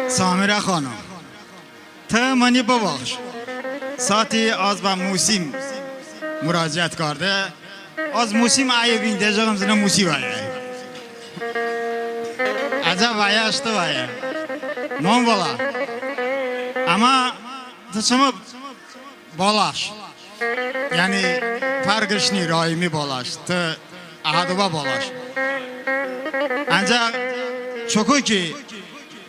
سامره خانم تا منی ببخش ساعتی از با موسیم مراجعت کرده از موسیم عیبین دیجا زنه موسی وایه عجب وایه اشته وایه من بالا اما شما بالاش یعنی فرقشنی رایمی بالاش تا احدوبا بالاش انجا چوکو که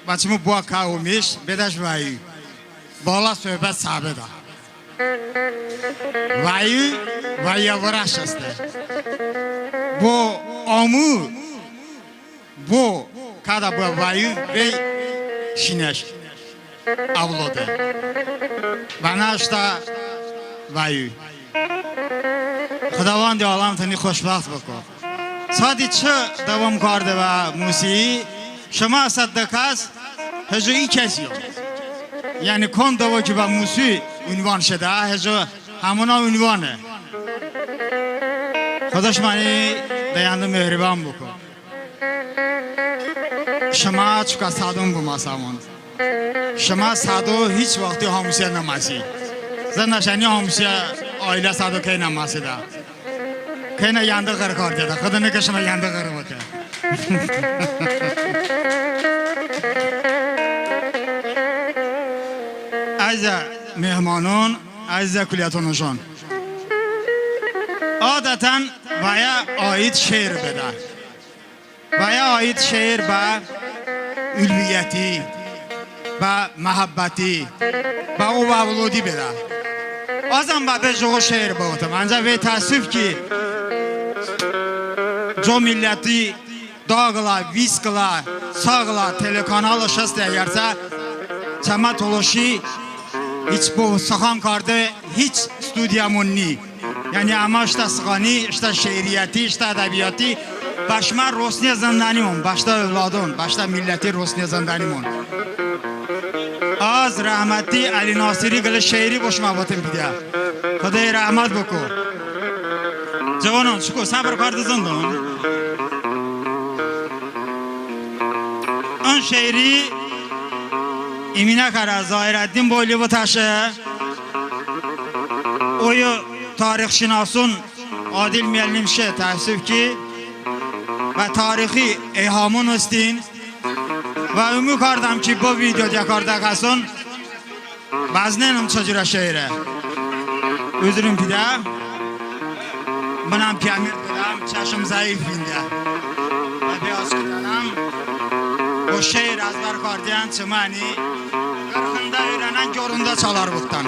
بچه‌مو با کاومیش بدش وایی بالا صحبت ثابته وایی ورش است بو آمو بو کادا بو وایی وی شینش avladı. Bana işte vay. Xudavand alam tani xoşbaxt bako. Sadece devam kardı ve musiği şama saddakas hecai kesiyor. Yani kon dava ki ve musiği ünvan şede heca hamuna ünvanı. Xudaş mani dayandı mehriban bako. Şama çuka sadun bu masamon. شما سادو هیچ وقتی همسایه نماسی زن نشانی همسایه آیله سادو کی نماسی دا کی نه یانده کار کرده دا خدا نه که شما یانده کار بکه عزیز مهمانان عزیز کلیاتونشان عادتا ویا آید شعر بده ویا آید شعر با علویتی با محبتی با او باولودی بده آزم با به جو شعر بودم انجا به تاسف کی جو ملتی داغلا ویسکلا ساغلا تلکانال شست یارسا چما تولوشی hiç bu sahan kardı hiç stüdyamın ni yani ama işte sıkani işte şehriyeti işte edebiyatı başma Rosniye zandanimon başta evladon başta milleti Rosniye zandanimon از رحمتی علی ناصری گل شعری باش مباتم بیده خدای رحمت بکو جوانان شکو صبر کرد زندان آن شعری ایمینه کرد ظاهرالدین بولی و تشه اوی تاریخ شناسون عادل میلیم شه تحصیف کی و تاریخی ایهامون استین و امید کردم که با ویدیو دیکارده کسان بازنینم چجوره شعره özürüm پیده منم پیامیر دارم چشم ضعیف بینده و بیاز کردم o şehir azlar kardiyan çımani Kırkında öğrenen göründe çalar buktan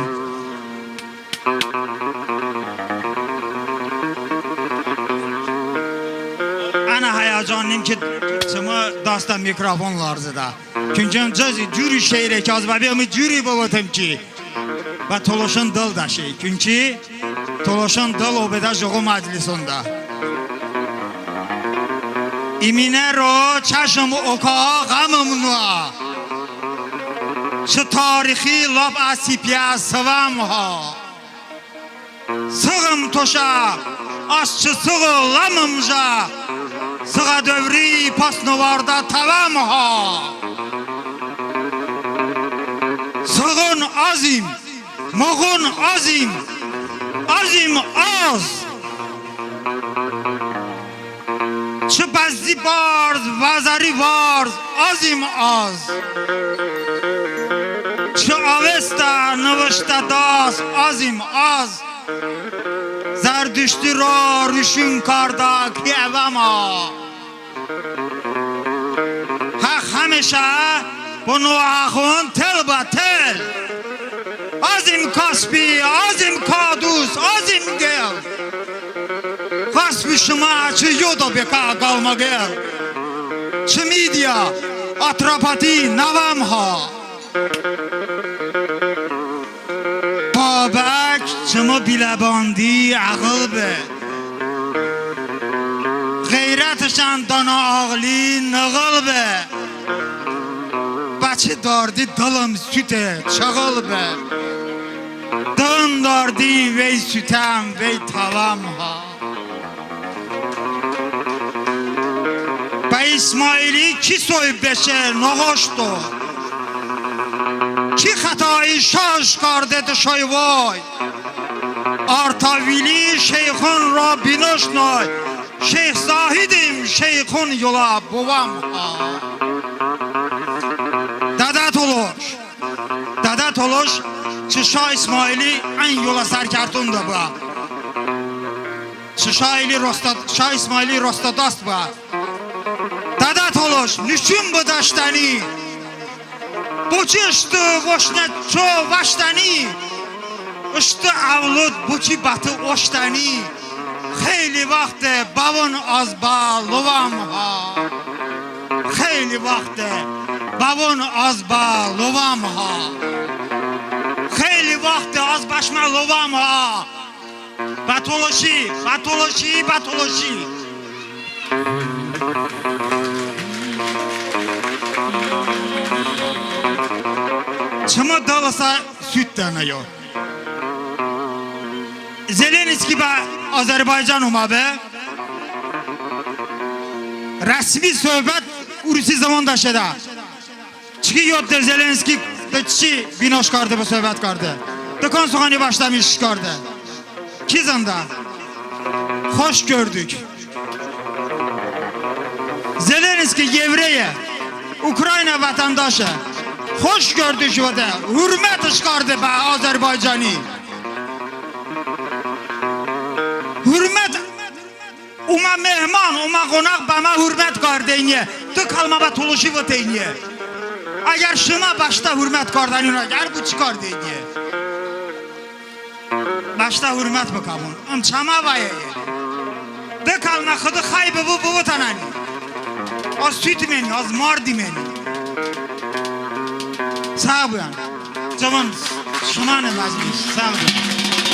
ana hayacanlıyım ki çımı dasta mikrofon larzıda çünkü cazı cürü şehre ki az babamı cürü babatım ki ve toluşun dıl da şey çünkü toluşun dıl obeda joğu meclisunda İmine ro çaşım oka gamımla şu tarihi lab asipya sıvam ha sığım toşa aşçı sığılamımca sığa dövri pasnovarda tavam ha sığın azim muğun azim azim az چه بزی بارز وزاری بارز azim az چه آوستا نوشتا داس azim az زردشتی را رشون کرده که اوما حق همیشه بنو آخون تل با تل azim کاسبی azim کادوس azim گل Kasbi şıma çı yoda beka kalma gel çı midya atrapati navam ha babak çımı bilebandi ağıl be gayretşan dana ağli nağıl be Baçı dardi dalım süte çağıl be Dın dardi vey sütem vey tavam ha اسماعیلی کی soyub beşer noğoştu ki hatayı şaş kardedı şayvay Artavili şeyhun ra binoşnay Şeyh Zahidim şeyhun yola bovam Dadat oluş Çışa İsmaili en yola serkartun da bu Şah İsmaili Rostadast bu Dadat oluş nüşün bu daştani Buçi ıştı voşnetço vaştani Iştı avlud buçi batı oştani Xeyli vaxtı bavun azba lovam ha Xeyli vaxtı bavun azba lovam ha Xeyli vaxtı azbaşma lovam ha Batoloji Çımı dalasa süt deniyor Zelenski ba Azerbaycan umabe resmi söhbət Rusi zamandaşıda çıkıyor Zelenski çi binoş kardı bu söhbət kardı Dıkan soğanı başlamış kardı Kizanda hoş gördük Zelenski Yevreye Ukrayna vatandaşı hoş gördük o da hürmet çıkardı be Azerbaycan'ı hürmet Uma mehman, uma konak bana hürmet kardeniye Tı kalma ba tuluşu vateniye Eğer şuna başta hürmet kardeniye Eğer bu çıkar deniye Başta hürmet bakamın Çama vayeye Tı kalma kıdı kaybı bu vatanani Az süt meni, az mardi meni Sağ bu yan Cavan şuna ne mezmiş Sağ bu